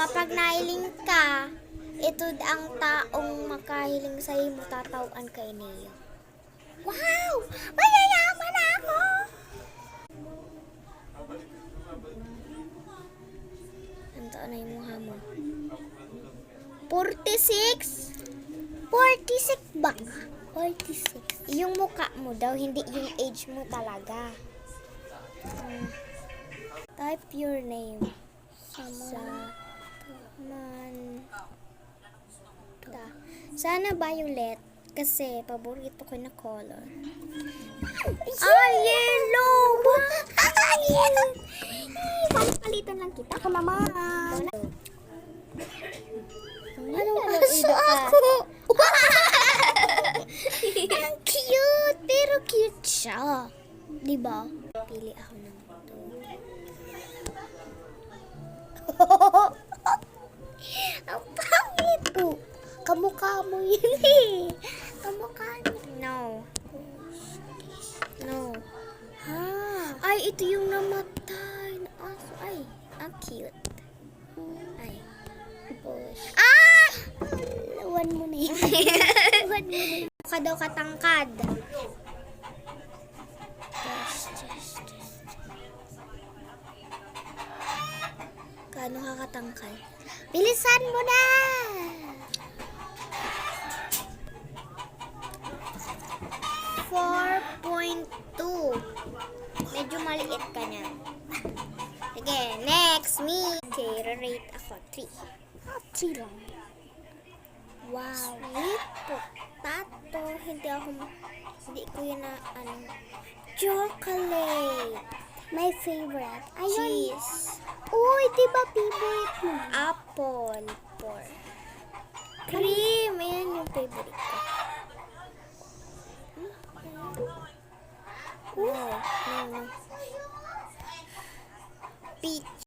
kapag nailing ka, ito ang taong makahiling sa'yo mo tatawan kay niya. Wow! Mayayaman ako! Ang taon na yung mukha mo? 46? 46 ba? 46. Yung mukha mo daw, hindi yung age mo talaga. Type your name. Samantha. Sana violet kasi paborito ko na color. Yellow! Palitan lang kita ko naman. Anong aso ako? Ang cute! Pero cute siya. Diba? Pili ako ng ito. Ang pangit po. Kamukha mo yun eh. Kamukha mo. No. No. Ay, ito yung namatay na aso. Ay, ang cute. Ay. Push. Lawan mo na yun. Lawan mo na yun. Mukha daw katangkad. Gaano ka katangkad? Bilisan mo na! 4.2. Medyo maliit ka niya. Sige, next, me. Okay, rate ako 3. 3 lang. Wow. Sweet potato. Hindi ko yun na, chocolate. My favorite. Ayun. Cheese. Uy, diba favorite mo? Apple. 4. Cream. Ayan yung favorite ko. No. Peach.